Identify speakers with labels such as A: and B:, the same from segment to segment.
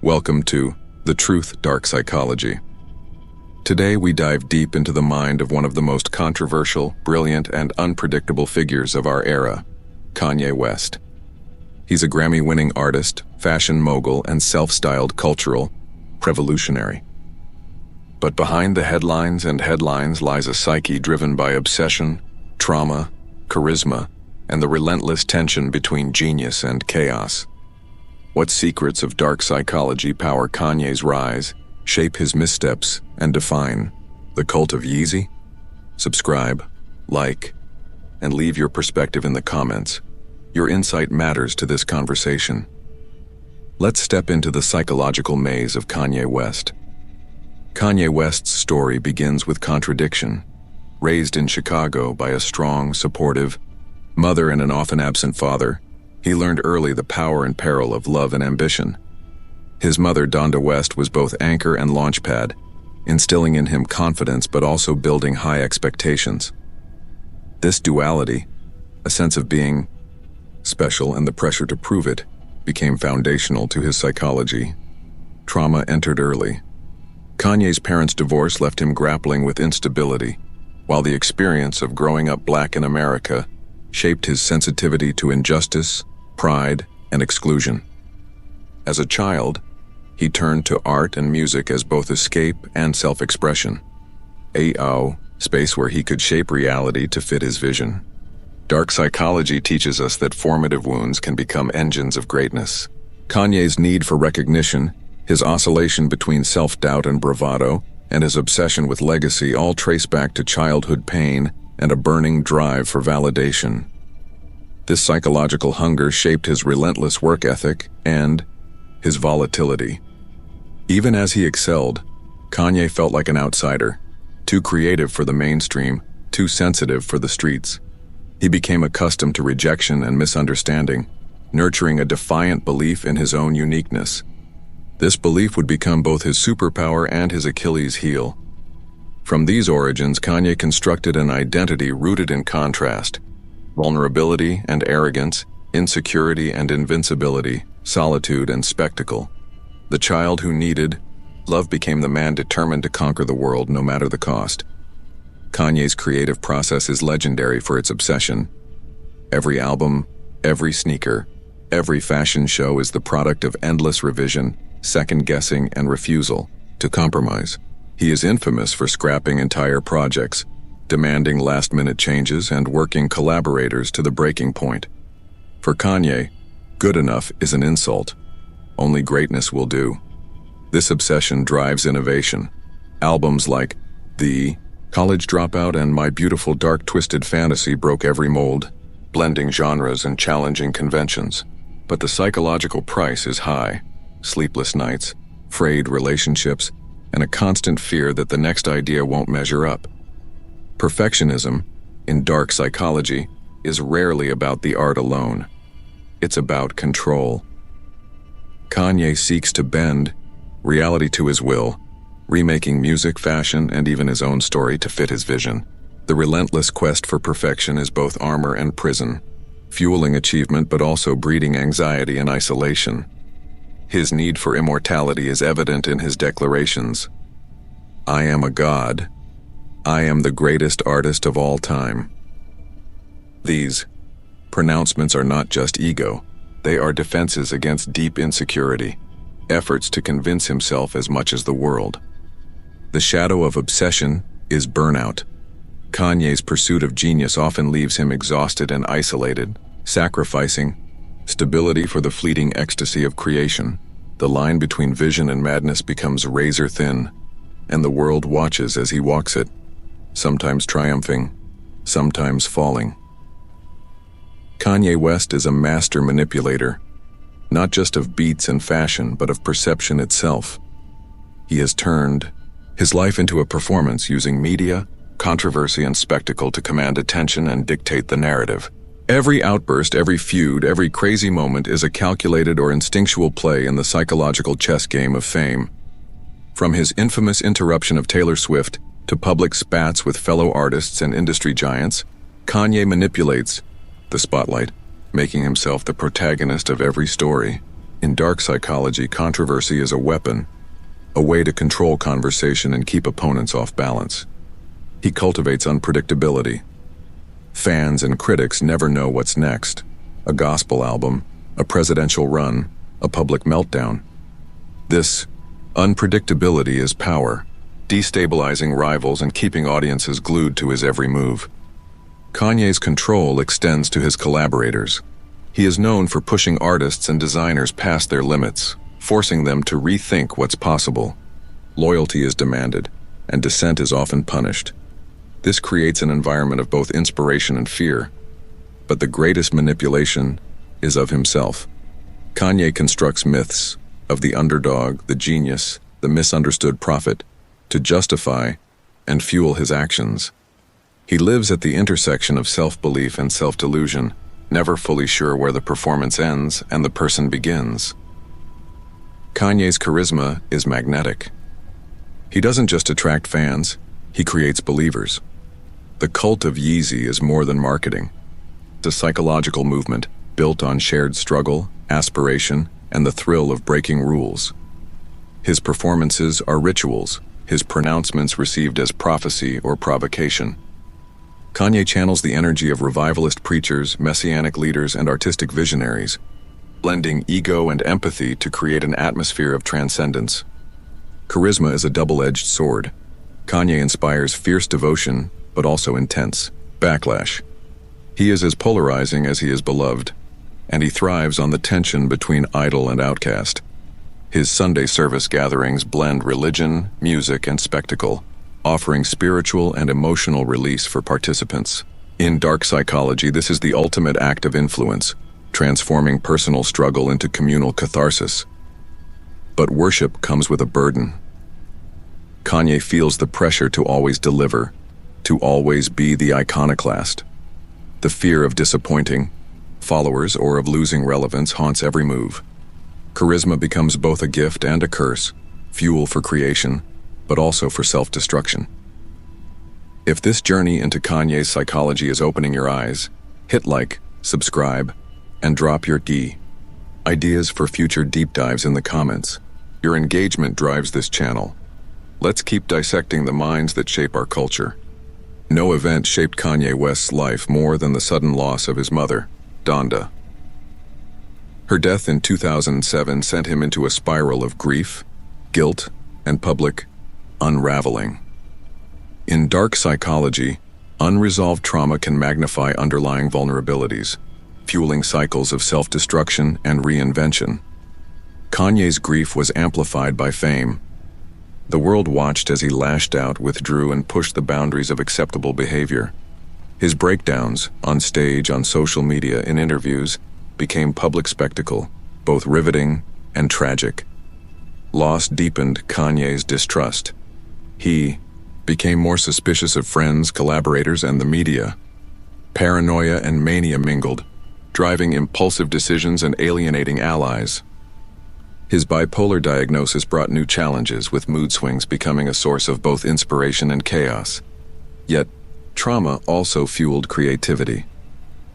A: Welcome to The Truth, Dark Psychology. Today we dive deep into the mind of one of the most controversial, brilliant, and unpredictable figures of our era, Kanye West. He's a Grammy-winning artist, fashion mogul, and self-styled cultural revolutionary. But behind the headlines lies a psyche driven by obsession, trauma, charisma, and the relentless tension between genius and chaos. What secrets of dark psychology power Kanye's rise, shape his missteps, and define the cult of Yeezy? Subscribe, like, and leave your perspective in the comments. Your insight matters to this conversation. Let's step into the psychological maze of Kanye West. Kanye West's story begins with contradiction. Raised in Chicago by a strong, supportive mother and an often absent father, he learned early the power and peril of love and ambition. His mother, Donda West, was both anchor and launchpad, instilling in him confidence but also building high expectations. This duality, a sense of being special and the pressure to prove it, became foundational to his psychology. Trauma entered early. Kanye's parents' divorce left him grappling with instability, while the experience of growing up Black in America shaped his sensitivity to injustice, pride, and exclusion. As a child, he turned to art and music as both escape and self-expression, a space where he could shape reality to fit his vision. Dark psychology teaches us that formative wounds can become engines of greatness. Kanye's need for recognition, his oscillation between self-doubt and bravado, and his obsession with legacy all trace back to childhood pain and a burning drive for validation. This psychological hunger shaped his relentless work ethic and his volatility. Even as he excelled, Kanye felt like an outsider, too creative for the mainstream, too sensitive for the streets. He became accustomed to rejection and misunderstanding, nurturing a defiant belief in his own uniqueness. This belief would become both his superpower and his Achilles heel. From these origins, Kanye constructed an identity rooted in contrast: vulnerability and arrogance, insecurity and invincibility, solitude and spectacle. The child who needed love became the man determined to conquer the world no matter the cost. Kanye's creative process is legendary for its obsession. Every album, every sneaker, every fashion show is the product of endless revision, second-guessing, and refusal to compromise. He is infamous for scrapping entire projects, demanding last-minute changes, and working collaborators to the breaking point. For Kanye, good enough is an insult. Only greatness will do. This obsession drives innovation. Albums like The College Dropout and My Beautiful Dark Twisted Fantasy broke every mold, blending genres and challenging conventions. But the psychological price is high. Sleepless nights, frayed relationships, and a constant fear that the next idea won't measure up. Perfectionism, in dark psychology, is rarely about the art alone. It's about control. Kanye seeks to bend reality to his will, remaking music, fashion, and even his own story to fit his vision. The relentless quest for perfection is both armor and prison, fueling achievement but also breeding anxiety and isolation. His need for immortality is evident in his declarations. "I am a god. I am the greatest artist of all time." These pronouncements are not just ego. They are defenses against deep insecurity, efforts to convince himself as much as the world. The shadow of obsession is burnout. Kanye's pursuit of genius often leaves him exhausted and isolated, sacrificing stability for the fleeting ecstasy of creation. The line between vision and madness becomes razor thin, and the world watches as he walks it, sometimes triumphing, sometimes falling. Kanye West is a master manipulator, not just of beats and fashion, but of perception itself. He has turned his life into a performance using media, controversy, and spectacle to command attention and dictate the narrative. Every outburst, every feud, every crazy moment is a calculated or instinctual play in the psychological chess game of fame. From his infamous interruption of Taylor Swift to public spats with fellow artists and industry giants, Kanye manipulates the spotlight, making himself the protagonist of every story. In dark psychology, controversy is a weapon, a way to control conversation and keep opponents off balance. He cultivates unpredictability. Fans and critics never know what's next. A gospel album, a presidential run, a public meltdown. This unpredictability is power, destabilizing rivals and keeping audiences glued to his every move. Kanye's control extends to his collaborators. He is known for pushing artists and designers past their limits, forcing them to rethink what's possible. Loyalty is demanded, and dissent is often punished. This creates an environment of both inspiration and fear. But the greatest manipulation is of himself. Kanye constructs myths of the underdog, the genius, the misunderstood prophet, to justify and fuel his actions. He lives at the intersection of self-belief and self-delusion, never fully sure where the performance ends and the person begins. Kanye's charisma is magnetic. He doesn't just attract fans, he creates believers. The cult of Yeezy is more than marketing. It's a psychological movement built on shared struggle, aspiration, and the thrill of breaking rules. His performances are rituals, his pronouncements received as prophecy or provocation. Kanye channels the energy of revivalist preachers, messianic leaders, and artistic visionaries, blending ego and empathy to create an atmosphere of transcendence. Charisma is a double-edged sword. Kanye inspires fierce devotion, but also intense backlash. He is as polarizing as he is beloved, and he thrives on the tension between idol and outcast. His Sunday service gatherings blend religion, music, and spectacle, offering spiritual and emotional release for participants. In dark psychology, this is the ultimate act of influence, transforming personal struggle into communal catharsis. But worship comes with a burden. Kanye feels the pressure to always deliver, to always be the iconoclast. The fear of disappointing followers or of losing relevance haunts every move. Charisma becomes both a gift and a curse, fuel for creation, but also for self-destruction. If this journey into Kanye's psychology is opening your eyes, hit like, subscribe, and drop your key. Ideas for future deep dives in the comments. Your engagement drives this channel. Let's keep dissecting the minds that shape our culture. No event shaped Kanye West's life more than the sudden loss of his mother, Donda. Her death in 2007 sent him into a spiral of grief, guilt, and public unraveling. In dark psychology, unresolved trauma can magnify underlying vulnerabilities, fueling cycles of self-destruction and reinvention. Kanye's grief was amplified by fame. The world watched as he lashed out, withdrew, and pushed the boundaries of acceptable behavior. His breakdowns, on stage, on social media, in interviews, became public spectacle, both riveting and tragic. Loss deepened Kanye's distrust. He became more suspicious of friends, collaborators, and the media. Paranoia and mania mingled, driving impulsive decisions and alienating allies. His bipolar diagnosis brought new challenges, with mood swings becoming a source of both inspiration and chaos. Yet, trauma also fueled creativity.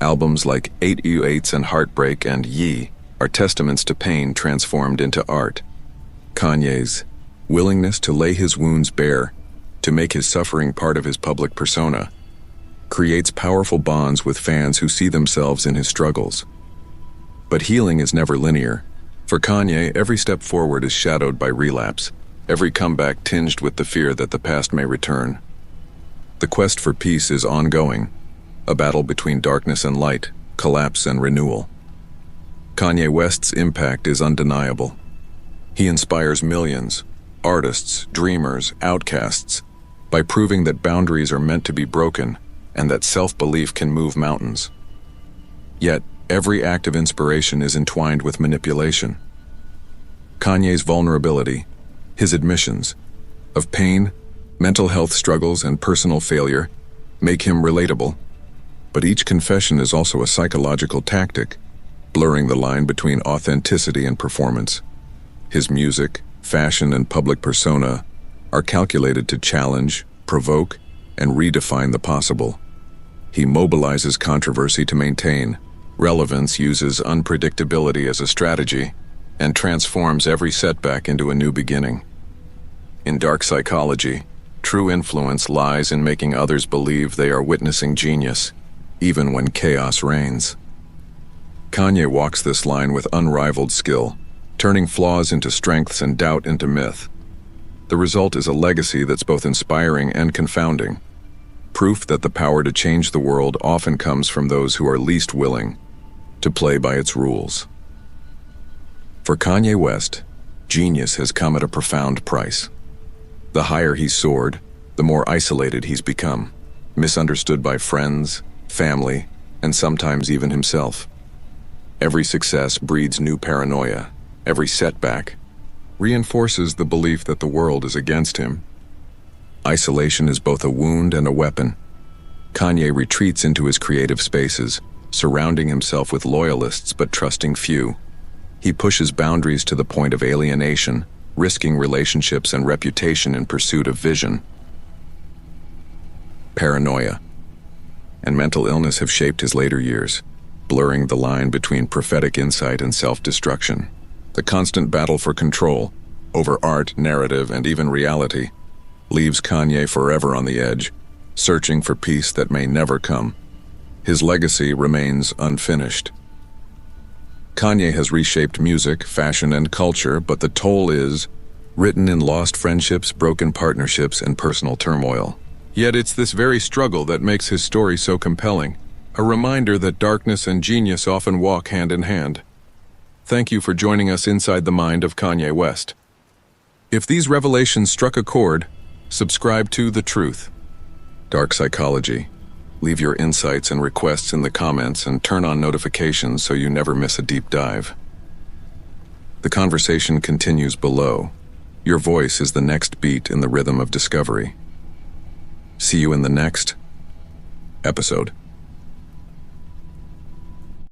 A: Albums like 8U8s and Heartbreak and Ye are testaments to pain transformed into art. Kanye's willingness to lay his wounds bare, to make his suffering part of his public persona, creates powerful bonds with fans who see themselves in his struggles. But healing is never linear. For Kanye, every step forward is shadowed by relapse, every comeback tinged with the fear that the past may return. The quest for peace is ongoing, a battle between darkness and light, collapse and renewal. Kanye West's impact is undeniable. He inspires millions, artists, dreamers, outcasts, by proving that boundaries are meant to be broken and that self-belief can move mountains. Yet, every act of inspiration is entwined with manipulation. Kanye's vulnerability, his admissions of pain, mental health struggles, and personal failure make him relatable. But each confession is also a psychological tactic, blurring the line between authenticity and performance. His music, fashion, and public persona are calculated to challenge, provoke, and redefine the possible. He mobilizes controversy to maintain relevance, uses unpredictability as a strategy, and transforms every setback into a new beginning. In dark psychology, true influence lies in making others believe they are witnessing genius, even when chaos reigns. Kanye walks this line with unrivaled skill, turning flaws into strengths and doubt into myth. The result is a legacy that's both inspiring and confounding, proof that the power to change the world often comes from those who are least willing to play by its rules. For Kanye West, genius has come at a profound price. The higher he's soared, the more isolated he's become, misunderstood by friends, family, and sometimes even himself. Every success breeds new paranoia. Every setback reinforces the belief that the world is against him. Isolation is both a wound and a weapon. Kanye retreats into his creative spaces, surrounding himself with loyalists but trusting few. He pushes boundaries to the point of alienation, risking relationships and reputation in pursuit of vision. Paranoia and mental illness have shaped his later years, blurring the line between prophetic insight and self-destruction. The constant battle for control over art, narrative, and even reality leaves Kanye forever on the edge, searching for peace that may never come. His legacy remains unfinished. Kanye has reshaped music, fashion, and culture, but the toll is written in lost friendships, broken partnerships, and personal turmoil. Yet it's this very struggle that makes his story so compelling, a reminder that darkness and genius often walk hand in hand. Thank you for joining us inside the mind of Kanye West. If these revelations struck a chord, subscribe to The Truth, Dark Psychology. Leave your insights and requests in the comments and turn on notifications so you never miss a deep dive. The conversation continues below. Your voice is the next beat in the rhythm of discovery. See you in the next episode.